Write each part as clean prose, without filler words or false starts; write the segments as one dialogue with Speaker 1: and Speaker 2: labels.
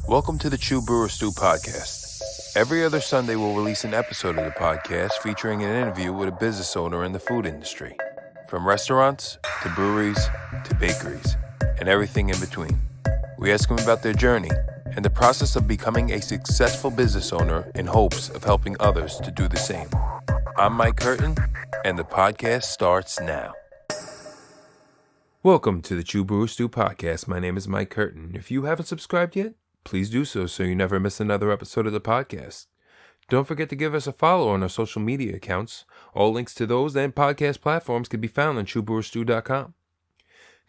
Speaker 1: Welcome to the Chew Brewer Stew podcast. Every other Sunday, we'll release an episode of the podcast featuring an interview with a business owner in the food industry. From restaurants, to breweries, to bakeries, and everything in between. We ask them about their journey and the process of becoming a successful business owner in hopes of helping others to do the same. I'm Mike Curtin, and the podcast starts now. Welcome to the Chew Brewer Stew podcast. My name is Mike Curtin. If you haven't subscribed yet, please do so you never miss another episode of the podcast. Don't forget to give us a follow on our social media accounts. All links to those and podcast platforms can be found on chewbrewerstew.com.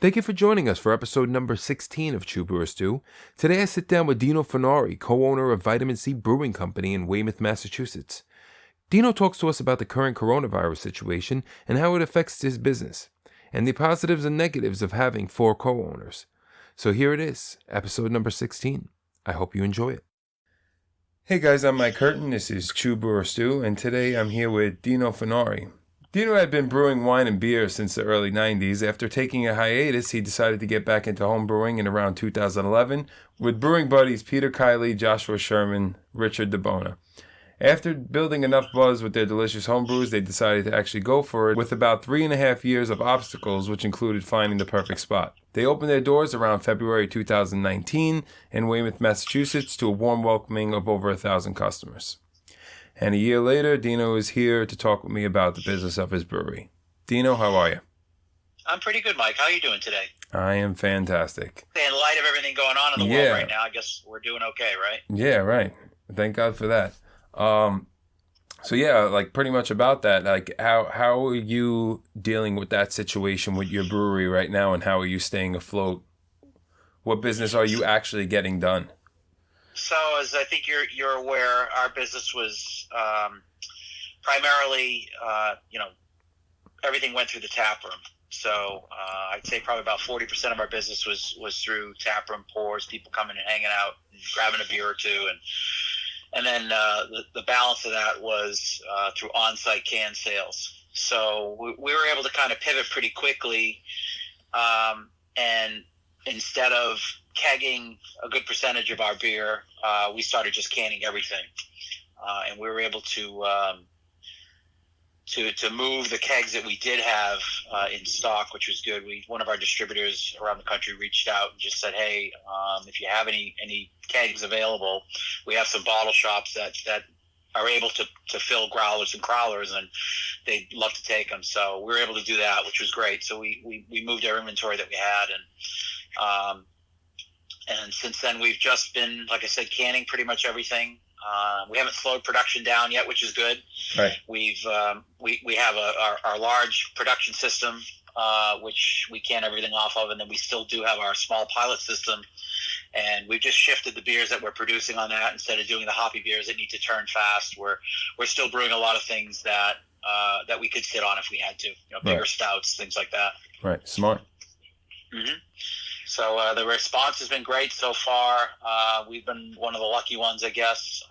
Speaker 1: Thank you for joining us for episode number 16 of Chew Brewer Stew. Today I sit down with Dino Funari, co-owner of Vitamin C Brewing Company in Weymouth, Massachusetts. Dino talks to us about the current coronavirus situation and how it affects his business, and the positives and negatives of having 4 co-owners. So here it is, episode number 16. I hope you enjoy it. Hey guys, I'm Mike Curtin. This is Chew Brewer Stew, and today I'm here with Dino Funari. Dino had been brewing wine and beer since the early 90s. After taking a hiatus, he decided to get back into home brewing in around 2011 with brewing buddies Peter Kiley, Joshua Sherman, Richard DeBona. After building enough buzz with their delicious home brews, they decided to actually go for it with about 3.5 years of obstacles, which included finding the perfect spot. They opened their doors around February 2019 in Weymouth, Massachusetts, to a warm welcoming of over 1,000 customers. And a year later, Dino is here to talk with me about the business of his brewery. Dino, how are you?
Speaker 2: I'm pretty good, Mike. How are you doing today?
Speaker 1: I am fantastic.
Speaker 2: In light of everything going on in the world right now, I guess we're doing okay, right?
Speaker 1: Yeah, right. Thank God for that. Pretty much about that, how are you dealing with that situation with your brewery right now, and how are you staying afloat? What business are you actually getting done?
Speaker 2: So, as I think you're aware, our business was primarily, everything went through the tap room. So I'd say probably about 40% of our business was through tap room pours, people coming and hanging out, and grabbing a beer or two, and then the balance of that was through on-site can sales. So we were able to kind of pivot pretty quickly, and instead of kegging a good percentage of our beer, we started just canning everything. And we were able to move the kegs that we did have in stock, which was good. One of our distributors around the country reached out and just said, hey, if you have any kegs available, we have some bottle shops that are able to fill growlers and crowlers, and they'd love to take them. So we were able to do that, which was great. So we moved our inventory that we had, and since then we've just been, like I said, canning pretty much everything. We haven't slowed production down yet, which is good. Right. We have our large production system, which we can everything off of, and then we still do have our small pilot system. And we've just shifted the beers that we're producing on that. Instead of doing the hoppy beers that need to turn fast, we're still brewing a lot of things that we could sit on if we had to. Bigger stouts, things like that.
Speaker 1: Right. Smart.
Speaker 2: Mm-hmm. So the response has been great so far. We've been one of the lucky ones, I guess.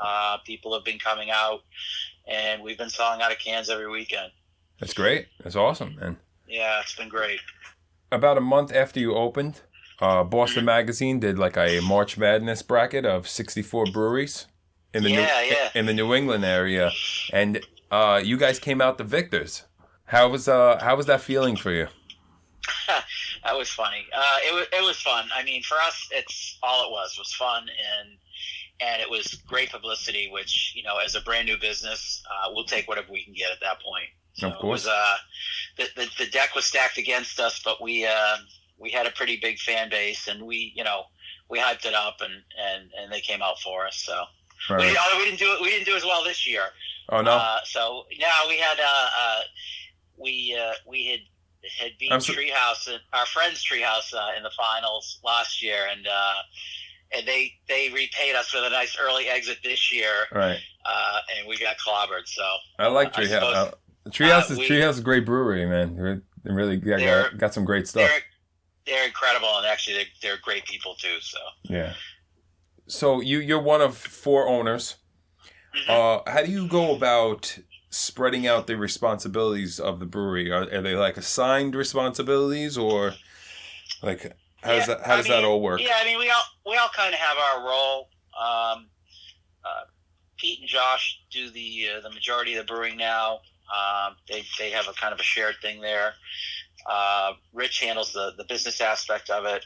Speaker 2: People have been coming out, and we've been selling out of cans every weekend.
Speaker 1: That's great. That's awesome, man.
Speaker 2: Yeah, it's been great.
Speaker 1: About a month after you opened, Boston Magazine did like a March Madness bracket of 64 breweries in the New England area, and you guys came out the victors. How was that feeling for you?
Speaker 2: That was funny. It was fun. I mean, for us, it's all it was fun, and it was great publicity, which, as a brand new business, we'll take whatever we can get at that point. So of course. It was, the deck was stacked against us, but we had a pretty big fan base, and we hyped it up, and they came out for us. So right. we didn't do as well this year.
Speaker 1: Oh no.
Speaker 2: So we had we had beaten Treehouse, our friend's Treehouse, in the finals last year, and they repaid us with a nice early exit this year, right? And we got clobbered. So
Speaker 1: I like Treehouse. Treehouse is a great brewery, man. They really got some great stuff.
Speaker 2: They're incredible, and actually they're great people too. So
Speaker 1: yeah. So you're one of 4 owners. Mm-hmm. How do you go about spreading out the responsibilities of the brewery? Are they like assigned responsibilities, or like how does that all work?
Speaker 2: Yeah, I mean we all kind of have our role. Pete and Josh do the majority of the brewing now. They have a kind of a shared thing there. Rich handles the business aspect of it.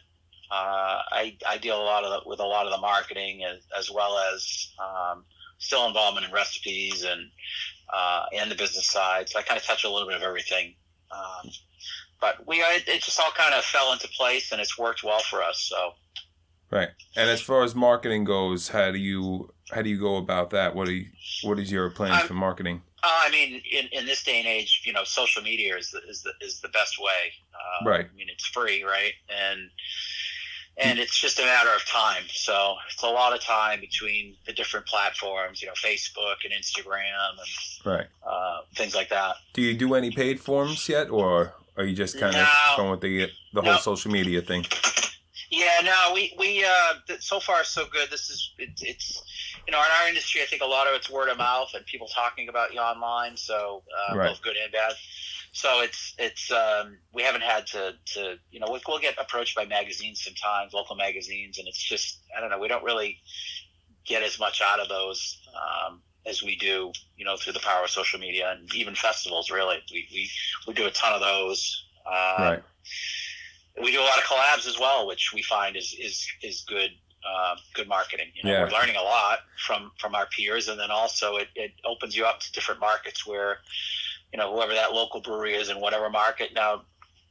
Speaker 2: I deal with a lot of the marketing as well as still involvement in recipes and the business side. So I kind of touch a little bit of everything. But it just all kind of fell into place, and it's worked well for us. So.
Speaker 1: Right. And as far as marketing goes, how do you go about that? What is your plan for marketing?
Speaker 2: I mean, in this day and age, social media is the best way.
Speaker 1: Right.
Speaker 2: I mean, it's free, right? And it's just a matter of time. So it's a lot of time between the different platforms, Facebook and Instagram and
Speaker 1: right.
Speaker 2: Things like that.
Speaker 1: Do you do any paid forms yet, or are you just kind of going with the whole social media thing?
Speaker 2: Yeah, no, we so far so good. It's in our industry, I think a lot of it's word of mouth and people talking about you online. So
Speaker 1: right.
Speaker 2: Both good and bad. So it's we haven't had to we'll get approached by magazines sometimes, local magazines, and it's just, I don't know, we don't really get as much out of those as we do through the power of social media and even festivals. Really, we do a ton of those.
Speaker 1: Right.
Speaker 2: We do a lot of collabs as well, which we find is good good marketing. We're learning a lot from our peers, and then also it opens you up to different markets where whoever that local brewery is in whatever market, now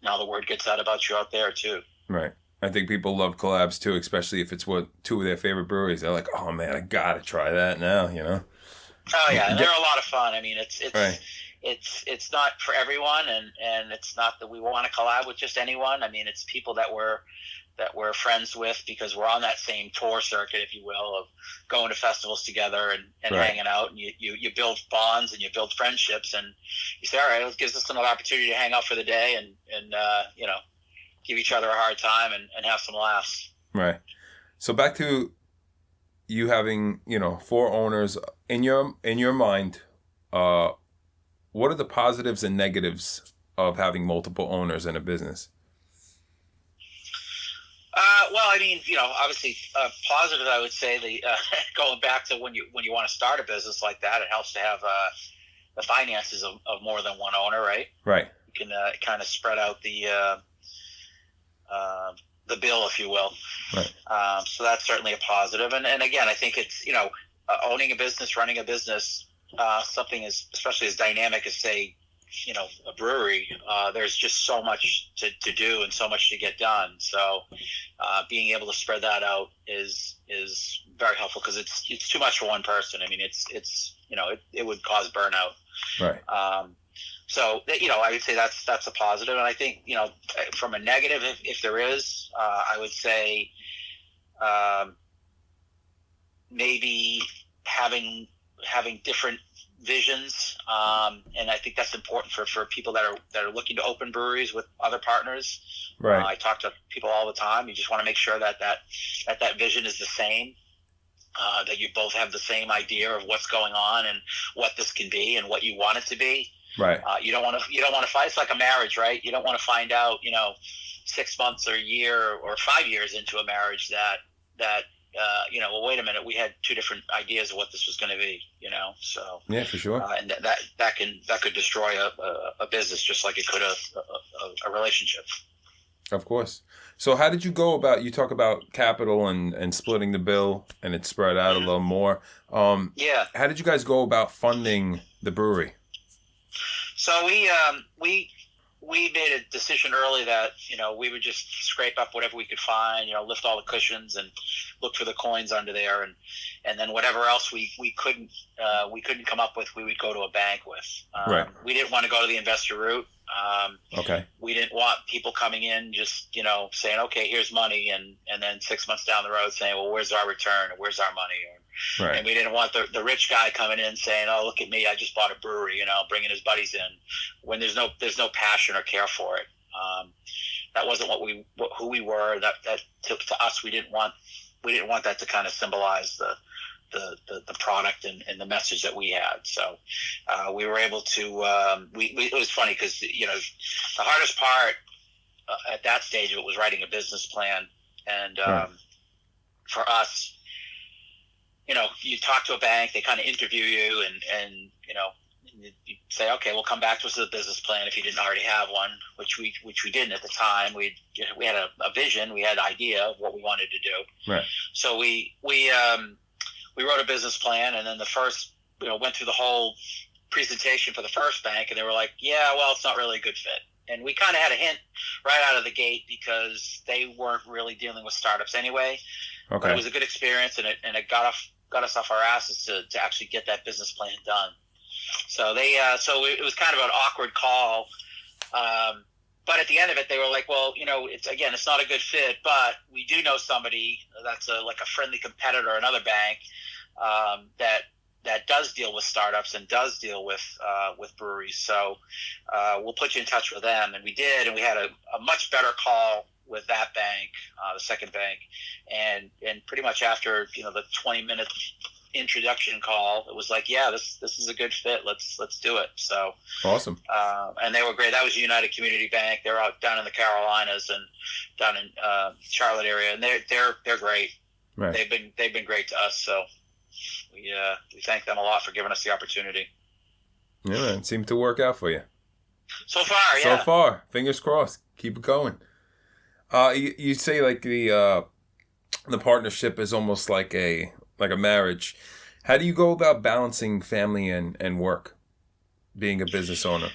Speaker 2: the word gets out about you out there too.
Speaker 1: Right. I think people love collabs too, especially if it's two of their favorite breweries. They're like, oh man, I gotta try that now.
Speaker 2: Oh yeah, and they're a lot of fun. I mean, it's
Speaker 1: right.
Speaker 2: It's not for everyone, and it's not that we want to collab with just anyone. I mean, it's people that we're friends with because we're on that same tour circuit, if you will, of going to festivals together and
Speaker 1: right.
Speaker 2: hanging out, and you build bonds and you build friendships, and you say, all right, it gives us another opportunity to hang out for the day and give each other a hard time and have some laughs.
Speaker 1: Right. So back to you having 4 owners in your mind. What are the positives and negatives of having multiple owners in a business?
Speaker 2: Well, I mean, obviously, positive. I would say going back to when you want to start a business like that, it helps to have the finances of more than one owner, right?
Speaker 1: Right.
Speaker 2: You can kind of spread out the bill, if you will.
Speaker 1: Right.
Speaker 2: So that's certainly a positive. And again, I think it's owning a business, running a business, something especially as dynamic as, say, a brewery, there's just so much to do and so much to get done. So being able to spread that out is very helpful, because it's too much for one person. I mean, it would cause burnout.
Speaker 1: Right.
Speaker 2: So I would say that's a positive. And I think from a negative, if there is, I would say maybe having different visions, and I think that's important for people that are looking to open breweries with other partners.
Speaker 1: Right.
Speaker 2: I talk to people all the time. You just want to make sure that vision is the same, that you both have the same idea of what's going on and what this can be and what you want it to be.
Speaker 1: Right.
Speaker 2: You don't want to fight. It's like a marriage, right? You don't want to find out 6 months or a year or 5 years into a marriage that well, wait a minute, we had 2 different ideas of what this was going to be, so
Speaker 1: yeah, for sure.
Speaker 2: And that could destroy a business just like it could a relationship.
Speaker 1: Of course. So how did you go about, you talk about capital and splitting the bill and it's spread out a little more.
Speaker 2: Yeah.
Speaker 1: How did you guys go about funding the brewery?
Speaker 2: So we made a decision early that we would just scrape up whatever we could find, lift all the cushions and look for the coins under there, and then whatever else we couldn't come up with, we would go to a bank with.
Speaker 1: Right.
Speaker 2: We didn't want to go to the investor route.
Speaker 1: Okay.
Speaker 2: We didn't want people coming in just saying, okay, here's money, and then 6 months down the road saying, well, where's our return, or where's our money,
Speaker 1: right.
Speaker 2: And we didn't want the rich guy coming in saying, oh, look at me, I just bought a brewery, bringing his buddies in, when there's no passion or care for it. That wasn't who we were. That to us, we didn't want that to kind of symbolize the product and the message that we had. So we were able to. It was funny because the hardest part at that stage of it was writing a business plan, and
Speaker 1: right.
Speaker 2: For us, you talk to a bank, they kind of interview you, and you say, okay, we'll come back to us with a business plan if you didn't already have one, which we didn't at the time. We had a vision, we had an idea of what we wanted to do.
Speaker 1: Right.
Speaker 2: So we wrote a business plan, and then the first, went through the whole presentation for the first bank, and they were like, yeah, well, it's not really a good fit. And we kind of had a hint right out of the gate because they weren't really dealing with startups anyway.
Speaker 1: Okay.
Speaker 2: But it was a good experience, and it got us off our asses to actually get that business plan done. So it was kind of an awkward call. But at the end of it, they were like, well, it's not a good fit, but we do know somebody that's like a friendly competitor, another bank, that does deal with startups and does deal with breweries. So we'll put you in touch with them. And we did, and we had a much better call with that bank, the second bank. And pretty much after, the 20-minute introduction call, it was like, yeah, this is a good fit. Let's do it. So
Speaker 1: awesome.
Speaker 2: And they were great. That was United Community Bank. They're out down in the Carolinas and down in Charlotte area, and they're great.
Speaker 1: Right.
Speaker 2: They've been great to us. So we thank them a lot for giving us the opportunity.
Speaker 1: Yeah, man, it seemed to work out for you.
Speaker 2: So far, yeah.
Speaker 1: So far, fingers crossed. Keep it going. You say like the partnership is almost like a marriage. How do you go about balancing family and work, being a business owner?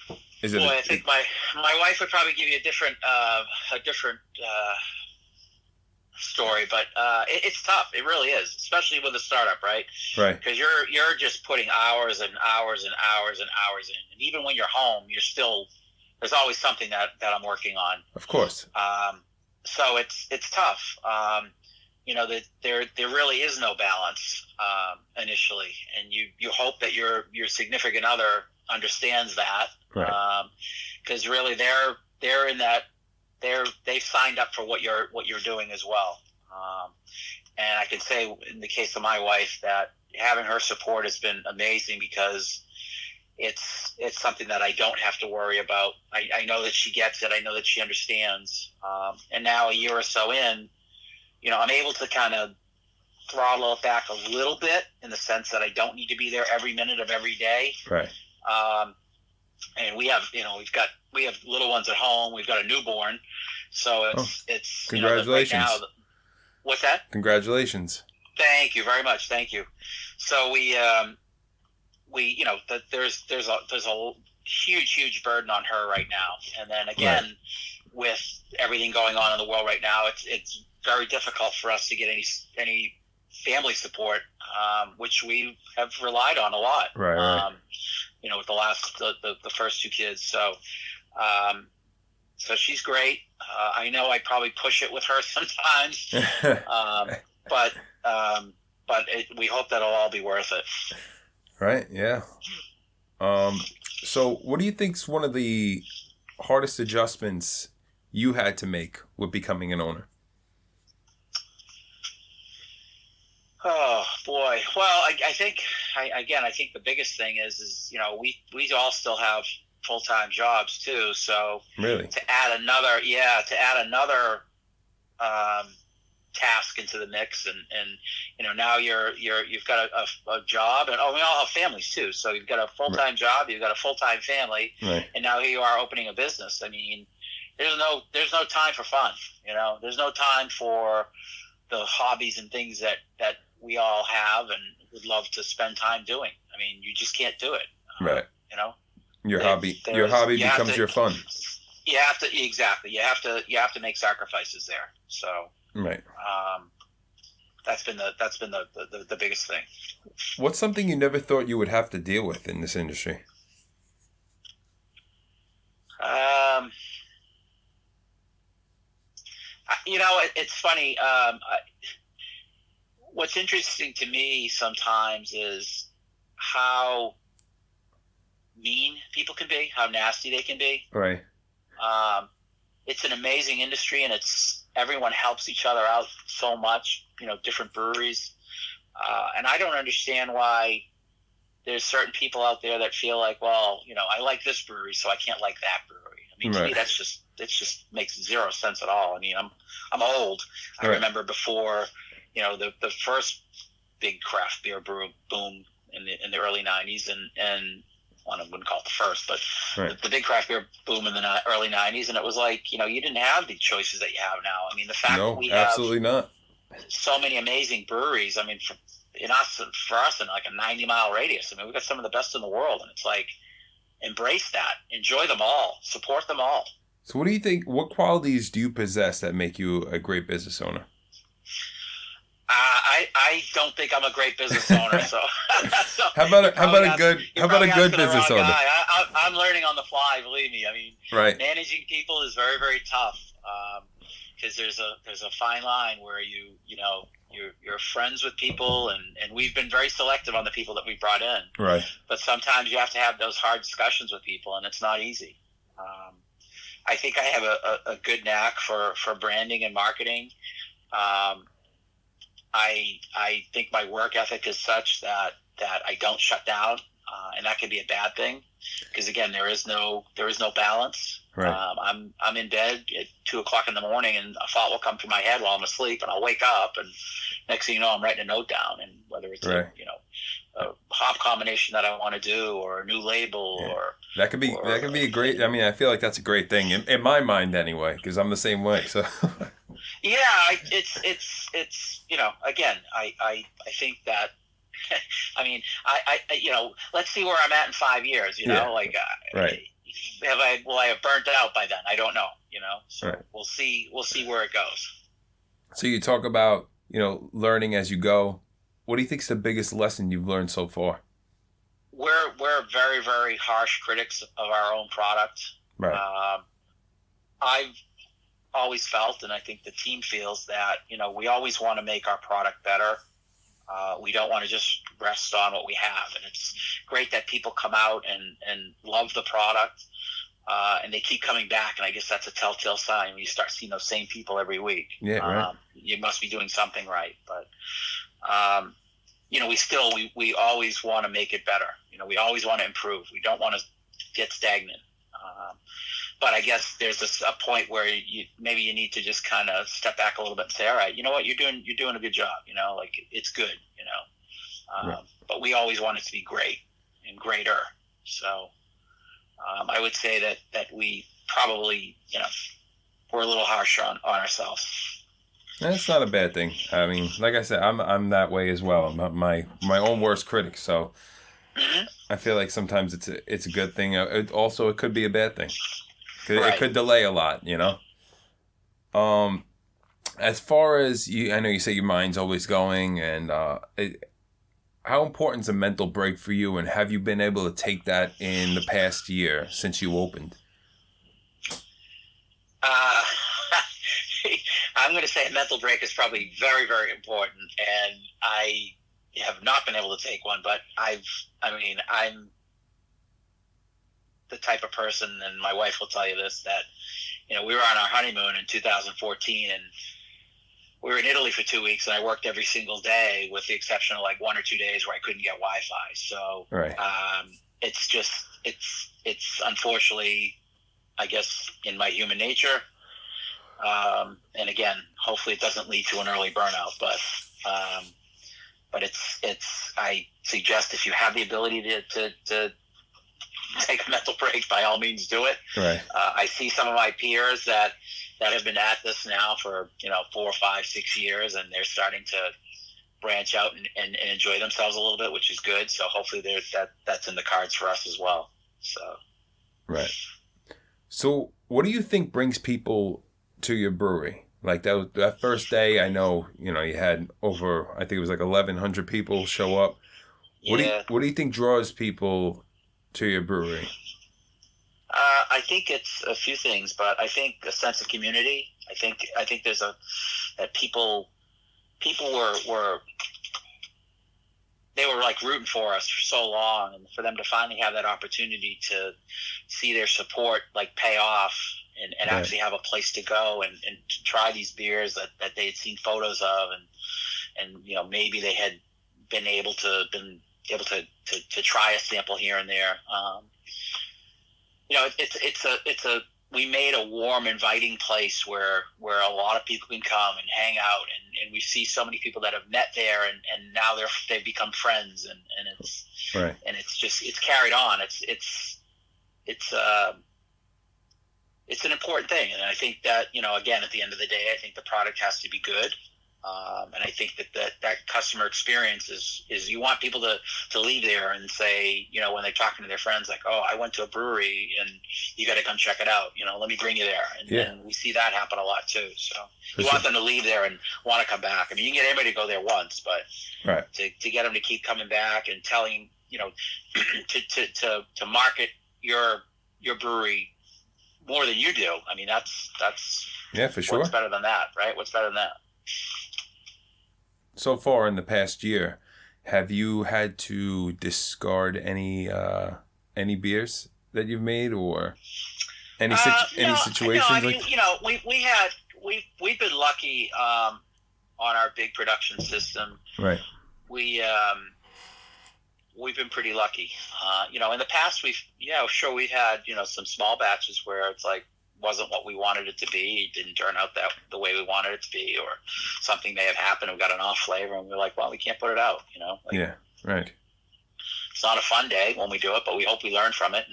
Speaker 2: I think my wife would probably give you a different story, but it's tough. It really is, especially with a startup, right?
Speaker 1: Right.
Speaker 2: Because you're just putting hours and hours and hours and hours in, and even when you're home, there's always something that I'm working on.
Speaker 1: Of course.
Speaker 2: So it's tough. That there really is no balance initially, and you hope that your significant other understands that,
Speaker 1: right?
Speaker 2: Because really they're in that they've signed up for what you're doing as well. And I can say in the case of my wife that having her support has been amazing because it's something that I don't have to worry about. I know that she gets it. I know that she understands. And now a year or so in, I'm able to kind of throttle it back a little bit in the sense that I don't need to be there every minute of every day.
Speaker 1: Right.
Speaker 2: And we have little ones at home. We've got a newborn. So it's
Speaker 1: congratulations.
Speaker 2: Right now, what's that?
Speaker 1: Congratulations.
Speaker 2: Thank you very much. Thank you. So there's a huge burden on her right now. And then again, right, with everything going on in the world right now, it's very difficult for us to get any family support, which we have relied on a lot.
Speaker 1: Right.
Speaker 2: With the first two kids. So she's great. I know I probably push it with her sometimes, but we hope that'll all be worth it.
Speaker 1: Right. Yeah. So what do you think's one of the hardest adjustments you had to make with becoming an owner?
Speaker 2: Oh boy. Well, I think the biggest thing is we all still have full-time jobs too. So
Speaker 1: really
Speaker 2: to add another task into the mix, and now you've got a job, and we all have families too. So you've got a full-time job, you've got a full-time family,
Speaker 1: right,
Speaker 2: and now here you are opening a business. I mean, there's no time for fun. There's no time for the hobbies and things that we all have and would love to spend time doing. I mean, you just can't do it.
Speaker 1: Right. Your hobby becomes your fun.
Speaker 2: You have to, exactly. You have to make sacrifices there. So,
Speaker 1: right.
Speaker 2: That's been the biggest thing.
Speaker 1: What's something you never thought you would have to deal with in this industry?
Speaker 2: It's funny. What's interesting to me sometimes is how mean people can be, how nasty they can be.
Speaker 1: Right.
Speaker 2: It's an amazing industry, and everyone helps each other out so much. Different breweries, and I don't understand why there's certain people out there that feel like, well, I like this brewery, so I can't like that brewery. I mean, to me, that just makes zero sense at all. I mean, I'm old. I remember before, the first big craft beer boom in the early 90s, and well, I wouldn't call it the first, but
Speaker 1: right.
Speaker 2: the big craft beer boom in the early 90s, and it was like, you didn't have the choices that you have now. I mean, the fact that we
Speaker 1: absolutely not.
Speaker 2: So many amazing breweries, I mean, for us in like a 90-mile radius, I mean, we've got some of the best in the world, and it's like, embrace that, enjoy them all, support them all.
Speaker 1: So what do you think, what qualities do you possess that make you a great business owner?
Speaker 2: I don't think I'm a great business owner. So,
Speaker 1: how about a good business owner?
Speaker 2: I'm learning on the fly. Believe me. I mean,
Speaker 1: right.
Speaker 2: Managing people is very, very tough because there's a fine line where you're friends with people, and we've been very selective on the people that we brought in.
Speaker 1: Right.
Speaker 2: But sometimes you have to have those hard discussions with people, and it's not easy. I think I have a good knack for branding and marketing. I think my work ethic is such that I don't shut down, and that can be a bad thing because again there is no balance.
Speaker 1: Right.
Speaker 2: I'm in bed at 2:00 in the morning, and a thought will come to my head while I'm asleep, and I'll wake up, and next thing you know, I'm writing a note down, and whether it's
Speaker 1: right.
Speaker 2: a hop combination that I want to do, or a new label, or
Speaker 1: that could be a great. I mean, I feel like that's a great thing in my mind anyway, because I'm the same way. So.
Speaker 2: Yeah, it's again, I think that, I mean, I let's see where I'm at in 5 years, like,
Speaker 1: right.
Speaker 2: Will I have burnt out by then? I don't know, so
Speaker 1: right.
Speaker 2: we'll see where it goes.
Speaker 1: So you talk about, learning as you go. What do you think is the biggest lesson you've learned so far?
Speaker 2: We're very, very harsh critics of our own product.
Speaker 1: Right.
Speaker 2: I've always felt, and I think the team feels, that we always want to make our product better. We don't want to just rest on what we have, and it's great that people come out and love the product, and they keep coming back, and I guess that's a telltale sign when you start seeing those same people every week.
Speaker 1: Yeah, right.
Speaker 2: You must be doing something right, but we always want to make it better. We always want to improve. We don't want to get stagnant. But I guess there's a point where maybe you need to just kind of step back a little bit and say, all right, you know what, you're doing a good job, like it's good,
Speaker 1: right.
Speaker 2: But we always want it to be great and greater. So I would say that we probably, we're a little harsh on ourselves.
Speaker 1: That's not a bad thing. I mean, like I said, I'm that way as well. I'm my own worst critic, so mm-hmm. I feel like sometimes it's a good thing. It could be a bad thing. Right. It could delay a lot, As far as I know you say your mind's always going, and how important is a mental break for you, and have you been able to take that in the past year since you opened?
Speaker 2: I'm going to say a mental break is probably very, very important, and I have not been able to take one, but I'm the type of person, and my wife will tell you this, that we were on our honeymoon in 2014, and we were in Italy for 2 weeks, and I worked every single day with the exception of like 1 or 2 days where I couldn't get Wi-Fi. So
Speaker 1: right.
Speaker 2: It's unfortunately, I guess, in my human nature, and again, hopefully it doesn't lead to an early burnout, but I suggest if you have the ability to take a mental break, by all means do it.
Speaker 1: Right.
Speaker 2: I see some of my peers that have been at this now for 4, 5, 6 years, and they're starting to branch out and enjoy themselves a little bit, which is good. So hopefully that's in the cards for us as well. So
Speaker 1: right. So what do you think brings people to your brewery? Like that first day, I know you had over, I think it was like 1,100 people show up.
Speaker 2: Yeah. What
Speaker 1: do you think draws people to your brewery?
Speaker 2: I think it's a few things, but I think a sense of community. I think there's that people were they were like rooting for us for so long, and for them to finally have that opportunity to see their support like pay off and right. actually have a place to go and to try these beers that they had seen photos of, and maybe they had been able to try a sample here and there. It's a we made a warm, inviting place where a lot of people can come and hang out, and we see so many people that have met there, and now they've become friends, and it's
Speaker 1: right.
Speaker 2: And it's carried on. It's an important thing, and I think that, again, at the end of the day, I think the product has to be good. And I think that customer experience is you want people to leave there and say, when they're talking to their friends, like, oh, I went to a brewery and you got to come check it out. Let me bring you there. And we see that happen a lot too. So you want them to leave there and want to come back. I mean, you can get anybody to go there once, but
Speaker 1: right.
Speaker 2: to get them to keep coming back and telling, to market your brewery more than you do. I mean, that's
Speaker 1: yeah, for sure.
Speaker 2: What's better than that, right? What's better than that?
Speaker 1: So far in the past year, have you had to discard any beers that you've made, or any situations?
Speaker 2: No, I mean, we've been lucky on our big production system.
Speaker 1: Right.
Speaker 2: We've been pretty lucky. In the past we've had some small batches where it's like wasn't what we wanted it to be. It didn't turn out the way we wanted it to be, or something may have happened and we got an off flavor and we're like, well, we can't put it out,
Speaker 1: yeah, right.
Speaker 2: It's not a fun day when we do it, but we hope we learn from it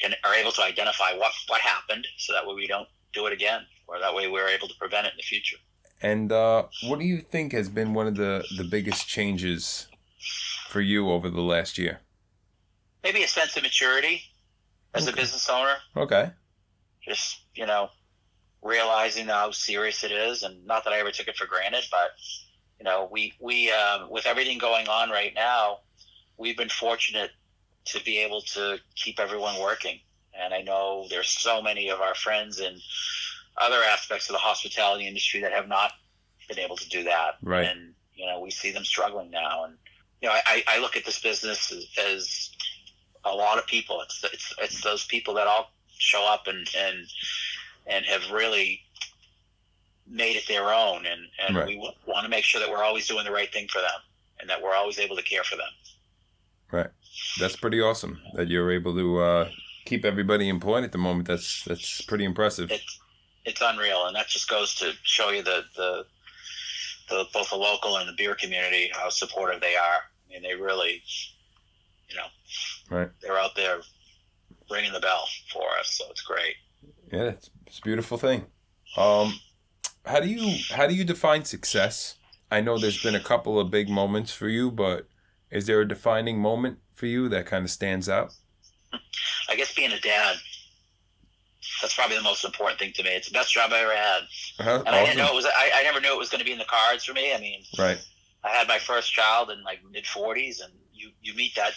Speaker 2: and are able to identify what happened, so that way we don't do it again, or that way we're able to prevent it in the future.
Speaker 1: And what do you think has been one of the biggest changes for you over the last year?
Speaker 2: Maybe a sense of maturity as a business owner.
Speaker 1: Okay.
Speaker 2: Just, realizing how serious it is, and not that I ever took it for granted, but, we with everything going on right now, we've been fortunate to be able to keep everyone working. And I know there's so many of our friends in other aspects of the hospitality industry that have not been able to do that.
Speaker 1: Right.
Speaker 2: And, we see them struggling now. And, I look at this business as a lot of people. It's those people that all show up and have really made it their own, and
Speaker 1: right.
Speaker 2: We want to make sure that we're always doing the right thing for them, and that we're always able to care for them.
Speaker 1: Right. That's pretty awesome that you're able to keep everybody employed at the moment. That's pretty impressive.
Speaker 2: It's unreal, and that just goes to show you the both the local and the beer community, how supportive they are. I mean, they really,
Speaker 1: right.
Speaker 2: They're out there ringing the bell for us, so it's great.
Speaker 1: Yeah, it's a beautiful thing. How do you define success? I know there's been a couple of big moments for you, but is there a defining moment for you that kind of stands out?
Speaker 2: I guess being a dad. That's probably the most important thing to me. It's the best job I ever had. And awesome. I didn't know I never knew it was going to be in the cards for me. I mean,
Speaker 1: right.
Speaker 2: I had my first child in my mid-40s, and you meet that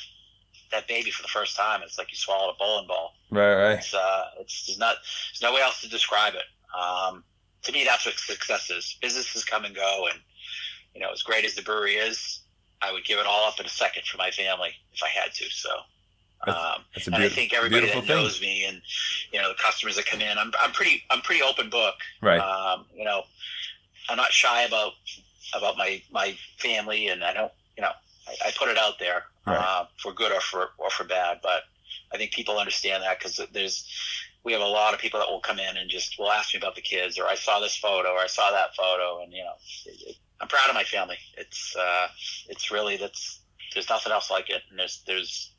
Speaker 2: baby for the first time. It's like you swallowed a bowling ball.
Speaker 1: Right.
Speaker 2: There's no way else to describe it. To me, that's what success is. Businesses come and go, and as great as the brewery is, I would give it all up in a second for my family if I had to. So, and I think everybody that knows me, and the customers that come in, I'm pretty open book.
Speaker 1: Right.
Speaker 2: I'm not shy about my family, and I don't. I put it out there.
Speaker 1: Right.
Speaker 2: For good or for bad, but I think people understand that, because we have a lot of people that will come in and just will ask me about the kids, or I saw this photo, or I saw that photo, and I'm proud of my family. It's really there's nothing else like it, and there's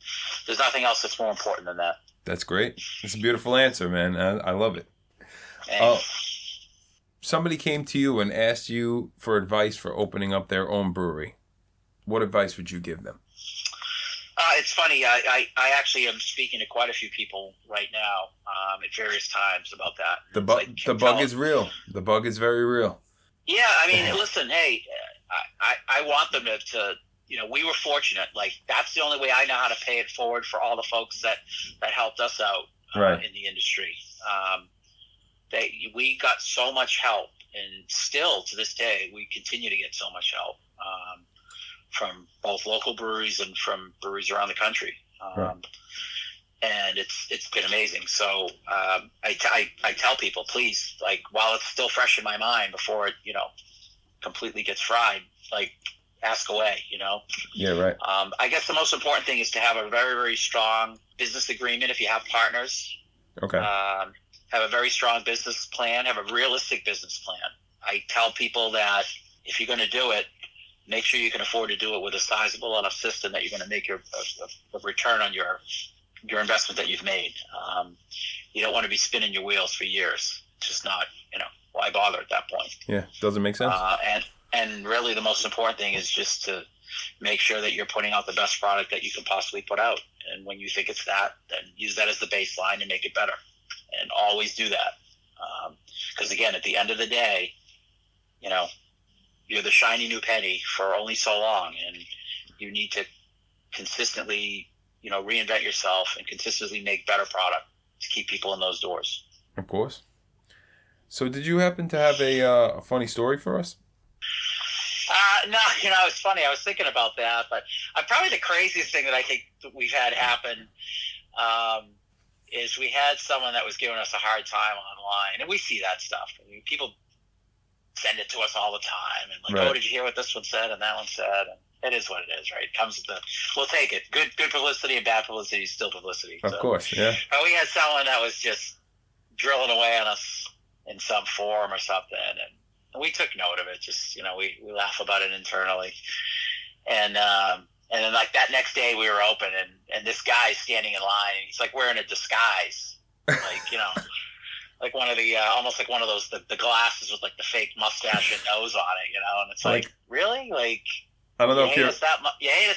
Speaker 2: nothing else that's more important than that.
Speaker 1: That's great. It's a beautiful answer, man. I love it. Somebody came to you and asked you for advice for opening up their own brewery. What advice would you give them?
Speaker 2: It's funny. I actually am speaking to quite a few people right now at various times about that.
Speaker 1: The bug is real. The bug is very real.
Speaker 2: Yeah, I mean, listen, hey, I want them to we were fortunate. Like, that's the only way I know how to pay it forward for all the folks that helped us out in the industry. We got so much help, and still to this day, we continue to get so much help. From both local breweries and from breweries around the country. And it's been amazing. So I tell people, please, like, while it's still fresh in my mind, before it, completely gets fried, like, ask away,
Speaker 1: Yeah, right.
Speaker 2: I guess the most important thing is to have a very, very strong business agreement if you have partners.
Speaker 1: Okay.
Speaker 2: Have have a very strong business plan, have a realistic business plan. I tell people that if you're going to do it, make sure you can afford to do it with a sizable enough system that you're going to make a return on your investment that you've made. You don't want to be spinning your wheels for years. It's just not, why bother at that point?
Speaker 1: Yeah, doesn't make sense.
Speaker 2: And really the most important thing is just to make sure that you're putting out the best product that you can possibly put out. And when you think it's that, then use that as the baseline and make it better. And always do that. Because again, at the end of the day, you're the shiny new penny for only so long, and you need to consistently, reinvent yourself and consistently make better product to keep people in those doors.
Speaker 1: Of course. So did you happen to have a funny story for us?
Speaker 2: No, it's funny. I was thinking about that, but probably the craziest thing that I think that we've had happen is we had someone that was giving us a hard time online, and we see that stuff. I mean, people send it to us all the time, and like,
Speaker 1: right.
Speaker 2: Oh, did you hear what this one said and that one said? And it is what it is, right? It comes with we'll take it. Good publicity and bad publicity is still publicity.
Speaker 1: Of course, yeah.
Speaker 2: But we had someone that was just drilling away on us in some forum or something, and we took note of it. Just we laugh about it internally, and then like that next day we were open, and this guy's standing in line, and he's like wearing a disguise, like like one of the almost like one of those the glasses with like the fake mustache and nose on it, and it's like really, like
Speaker 1: I don't know if you
Speaker 2: hate us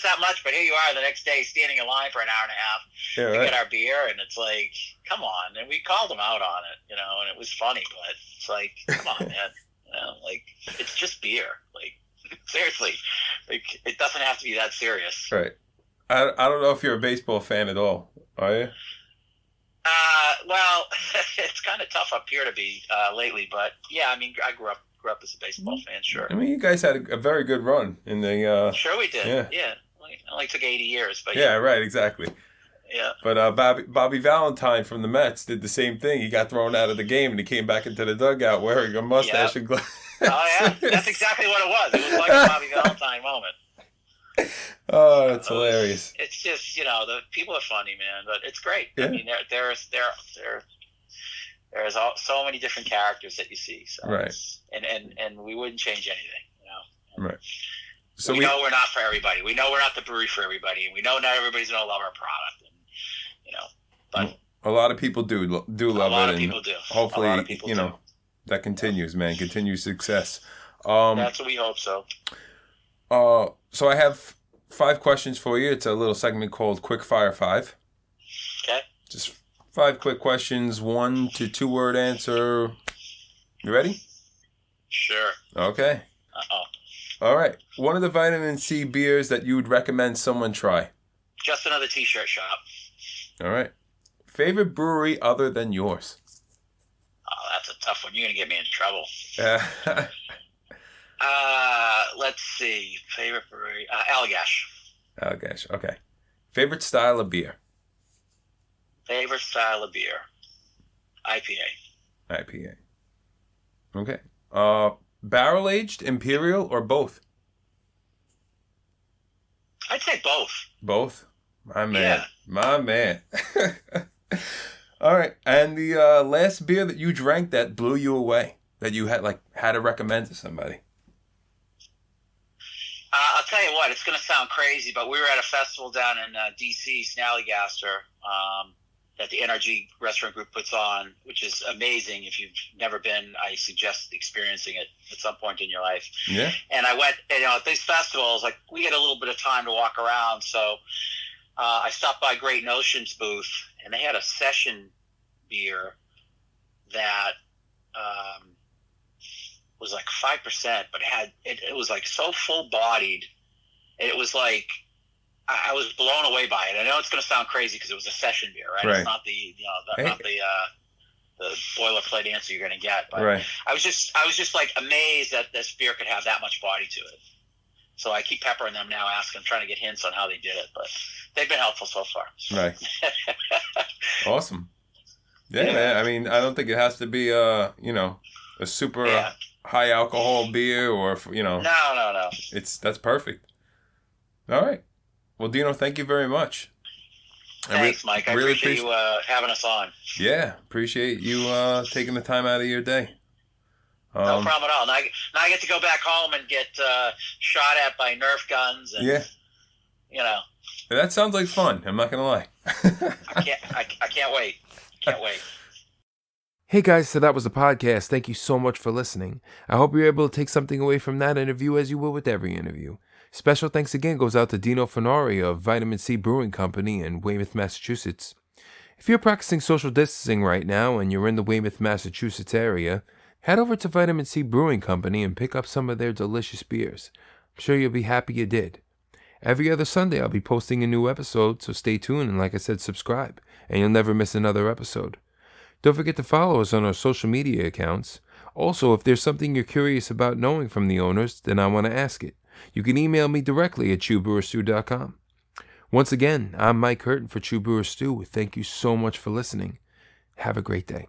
Speaker 2: that much, but here you are the next day standing in line for an hour and a half to get our beer, and it's like, come on. And we called him out on it, and it was funny, but it's like, come on, man, like it's just beer, like seriously, like it doesn't have to be that serious.
Speaker 1: Right. I don't know if you're a baseball fan at all, are you?
Speaker 2: Well, it's kind of tough up here to be lately, but yeah, I mean, I grew up as a baseball fan, sure.
Speaker 1: I mean, you guys had a very good run in the.
Speaker 2: Sure, we did. Yeah. It only took 80 years, but
Speaker 1: yeah, right, exactly.
Speaker 2: Yeah.
Speaker 1: But Bobby Valentine from the Mets did the same thing. He got thrown out of the game, and he came back into the dugout wearing a mustache and glasses.
Speaker 2: Oh yeah, that's exactly what it was. It was like a Bobby Valentine moment.
Speaker 1: Oh, that's hilarious.
Speaker 2: It's just the people are funny, man, but it's great. Yeah. I mean, there's so many different characters that you see. So
Speaker 1: right.
Speaker 2: And we wouldn't change anything,
Speaker 1: Right.
Speaker 2: So we know we're not for everybody. We know we're not the brewery for everybody, and we know not everybody's gonna love our product. And
Speaker 1: but a lot of people do love it.
Speaker 2: A lot of people do.
Speaker 1: Hopefully, that continues, man. Continued success.
Speaker 2: That's what we hope so.
Speaker 1: So I have 5 questions for you. It's a little segment called Quick Fire 5.
Speaker 2: Okay.
Speaker 1: Just 5 quick questions, 1 to 2 word answer. You ready?
Speaker 2: Sure.
Speaker 1: Okay. All right. One of the vitamin C beers that you would recommend someone try?
Speaker 2: Just Another T-shirt shop.
Speaker 1: All right. Favorite brewery other than yours?
Speaker 2: Oh, that's a tough one. You're going to get me in trouble. Let's see. Favorite brewery? Allagash.
Speaker 1: Allagash. Okay. Favorite style of beer?
Speaker 2: Favorite style of beer? IPA.
Speaker 1: IPA. Okay. Barrel aged, imperial, or both?
Speaker 2: I'd say both.
Speaker 1: Both? My man.
Speaker 2: Yeah.
Speaker 1: My man. All right. And the last beer that you drank that blew you away, that you had to recommend to somebody?
Speaker 2: I'll tell you what, it's going to sound crazy, but we were at a festival down in D.C., Snallygaster, that the NRG Restaurant Group puts on, which is amazing. If you've never been, I suggest experiencing it at some point in your life.
Speaker 1: Yeah.
Speaker 2: And I went, at these festivals, like we get a little bit of time to walk around, so I stopped by Great Notion's booth, and they had a session beer that was like 5%, but it was like so full bodied. It was like I was blown away by it. I know it's going to sound crazy because it was a session beer, right? It's not not the boilerplate answer you're going to get. But
Speaker 1: right.
Speaker 2: I was just like amazed that this beer could have that much body to it. So I keep peppering them now, trying to get hints on how they did it, but they've been helpful so far.
Speaker 1: Right. Awesome. Yeah, man. I mean, I don't think it has to be a super high alcohol beer or No.
Speaker 2: No.
Speaker 1: That's perfect. All right. Well, Dino, thank you very much.
Speaker 2: Thanks, Mike. I
Speaker 1: really
Speaker 2: appreciate you having us on.
Speaker 1: Yeah, appreciate you taking the time out of your day.
Speaker 2: No problem at all. Now I get to go back home and get shot at by Nerf guns. And, you know.
Speaker 1: That sounds like fun. I'm not going to lie.
Speaker 2: I can't wait. Can't wait.
Speaker 1: Hey guys, so that was the podcast. Thank you so much for listening. I hope you're able to take something away from that interview as you will with every interview. Special thanks again goes out to Dino Funari of Vitamin C Brewing Company in Weymouth, Massachusetts. If you're practicing social distancing right now and you're in the Weymouth, Massachusetts area, head over to Vitamin C Brewing Company and pick up some of their delicious beers. I'm sure you'll be happy you did. Every other Sunday I'll be posting a new episode, so stay tuned and like I said, subscribe, and you'll never miss another episode. Don't forget to follow us on our social media accounts. Also, if there's something you're curious about knowing from the owners, then I want to ask it. You can email me directly at truebrewerstew.com. Once again, I'm Mike Curtin for True Brewer Stew. Thank you so much for listening. Have a great day.